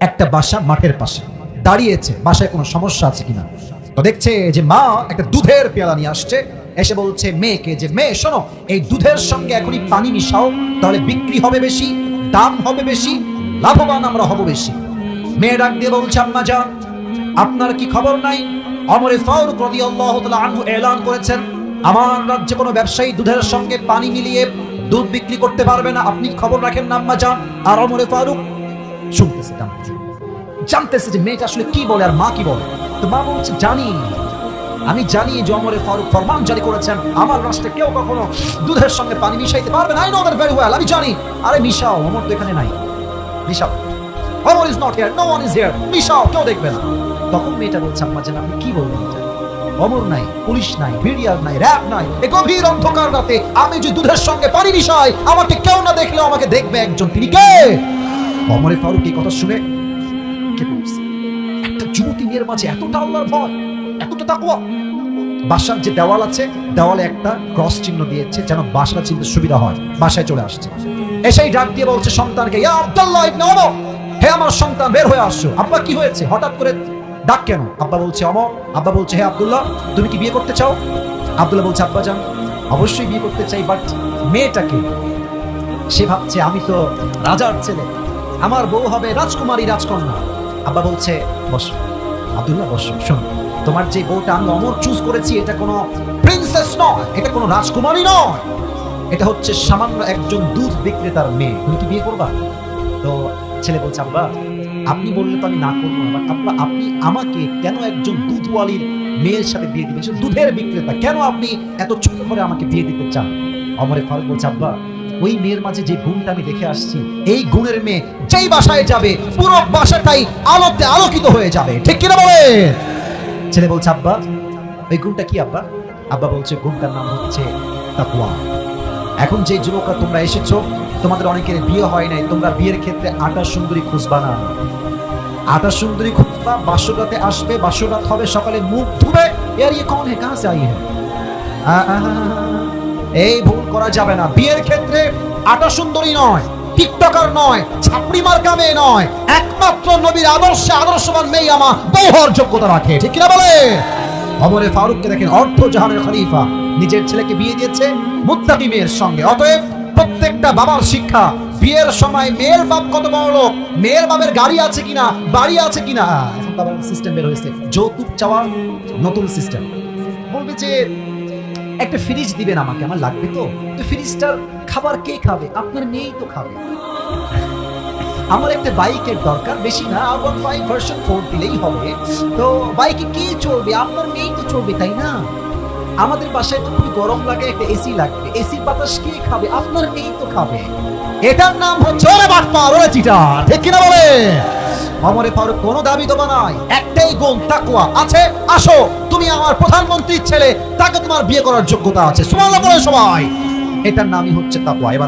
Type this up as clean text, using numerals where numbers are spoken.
একটা বাসা মাঠের পাশে দাঁড়িয়েছে, বাসায় কোনো সমস্যা আছে কিনা। তো দেখছে যে মা একটা দুধের পেয়ালা নিয়ে আসছে, এসে বলছে মেয়েকে যে মেয়ে শোনো, এই দুধের সঙ্গে এখনই পানি মিশাও, তাহলে বিক্রি হবে বেশি, দাম হবে বেশি, লাভবান আমরা হব বেশি। মেয়ে ডাক দিয়ে বলছে আম্মা জান, আপনার কি খবর নাই ওমর ফারুক রাদিয়াল্লাহু তাআলা আনহু এলান করেছেন আমার রাজ্যে কোনো ব্যবসায়ী দুধের সঙ্গে পানি মিলিয়ে দুধ বিক্রি করতে পারবে না, আপনি খবর রাখেন না আম্মা জান। আর ওমর ফারুক শুনতেছে, জানতেছে যে মেয়েটা আসলে কি বলে আর মা কি বলে। তো মা বলছে আমি জানি যে ওমর ফারুক ফরমান জারি করেছেন আমার রাষ্ট্রে কেউ কখনো দুধের সঙ্গে পানি মিশাইতে পারবে না। I know that very well, আমি জানি। আরে মিশাও, ওমর তো এখানে নাই, মিশাও, Omar is not here, no one is here, মিশাও, কেউ দেখবে না। তখন মেয়েটা বলছে আম্মা জান আপনি কি বলবেন, ওমর নাই, পুলিশ নাই, বিডিআর নাই, র‍্যাব নাই, এই গভীর অন্ধকার রাতে আমি যে দুধের সঙ্গে পানি মিশাই আমাকে কেউ না দেখলেও আমাকে দেখবে একজন, তিনি কে? ওমর ফারুক এই কথা শুনে কে বলছে? একটা যুবতী মেয়ের মাঝে এতটা আল্লাহর ভয়, এতটা তাকওয়া। বাসার যে দেওয়াল আছে, দেওয়ালে একটা ক্রস চিহ্ন দিয়েছে যেন বাসাটা চিনতে সুবিধা হয়। বাসায় চলে আসছে, এসেই ডাক দিয়ে বলছে সন্তানকে, ইয়া আব্দুল্লাহ ইবনে ওমর, হে আমার সন্তান বের হয়ে আসছো। আব্বা কি হয়েছে, হঠাৎ করে ডাক কেন? আব্বা বলছে ওমর। আব্বা বলছে হে আব্দুল্লাহ, তুমি কি বিয়ে করতে চাও? আব্দুল্লাহ বলছে আব্বা জান অবশ্যই বিয়ে করতে চাই, বাট মেয়েটাকে, সে ভাবছে আমি তো রাজার ছেলে, আমার বউ হবে রাজকুমারী, রাজকন্যা। আব্বা বলছে বসো আব্দুল্লাহ, বসো, শোনো, তোমার যে বউটা আমি ওমর চুজ করেছি এটা কোনো প্রিন্সেস নয়, এটা কোনো রাজকুমারী নয়, এটা হচ্ছে সামান্য একজন দুধ বিক্রেতার মেয়ে। তুমি কি বিয়ে করবা? তো ছেলে বলছে আব্বা আপনি বললে তো আমি না করবো না, বাট আব্বা আপনি আমাকে কেন একজন দুধওয়ালির মেয়ের সাথে বিয়ে দিবেন, দুধের বিক্রেতা, কেন আপনি এত ছোট করে আমাকে বিয়ে দিতে চান? ওমর ফারুক বলছে আব্বা ওই মেয়ের মাঝে যে গুণটা আমি দেখে আসছি, এই গুণের মেয়ে যেই বাসায় যাবে পুরো বাসাটাই আলোতে আলোকিত হয়ে যাবে, ঠিক কিনা বলে? ছেলে বলছে আব্বা ওই গুণটা কি আব্বা? আব্বা বলছে গুণটার নাম হচ্ছে তাকওয়া। এখন যে যুবকরা তোমরা এসেছো, তোমাদের অনেকের বিয়ে হয় নাই, তোমরা বিয়ের ক্ষেত্রে আটা সুন্দরী খুঁজবা না, আটা সুন্দরী খুঁজবা, বাসরাতে আসবে, বাসরাত হবে, সকালে মুখ ধুবে, यार ये कौन है, कहां से आई है, এই ভুল করা যাবে না। বিয়ের ক্ষেত্রে আটা সুন্দরী নয়, টিকটকার নয়, ছাপড়ি মার্কা মেয়ে নয়, একমাত্র নবীর আদর্শে আদর্শবান মেয়ে আমার বউ হওয়ার যোগ্যতা রাখে, ঠিক কিনা বলে? ওমর ফারুককে দেখেন, অর্ধ জাহানের খলিফা, নিজের ছেলেকে বিয়ে দিয়েছে মুত্তাকি মেয়ের সঙ্গে। অতএব প্রত্যেকটা বাবার শিক্ষা, বিয়ের সময় মেয়ের বাপ কত বড় লোক, মেয়ের বাপের গাড়ি আছে কিনা, বাড়ি আছে কিনা, এখন তো আবার সিস্টেম বের হয়েছে যৌতুক চাওয়ার নতুন সিস্টেম। বলবে যে একটা ফ্রিজ দিবেন আমাকে, আমার লাগবে, তো ফ্রিজটার খাবার কে খাবে? আপনার মেয়েই তো খাবে। আমার একটা বাইকের দরকার, বেশি না, R15 ভার্সন 4 দিলেই হবে। তো বাইকে কে চড়বে? আপনার মেয়েই তো চড়বে, তাই না? আমাদের বাসায় তো খুব গরম লাগে, একটা এসি লাগবে, এসির বাতাস কে খাবে? আপনার মেয়েই তো খাবে। এটার নাম হচ্ছে ওরে বাটপার, ওরে চিটার, ঠিক কিনা বলে? ওমর ফারুক কোনো দাবি দেওয়া নাই, একটাই গুণ তাকওয়া আছে। আসো, তুমি আমার প্রধানমন্ত্রীর ছেলে, তাকে তোমার বিয়ে করার যোগ্যতা আছে। সুবহানাল্লাহ বলে সবাই, এটার নামই হচ্ছে তাকওয়া। এবার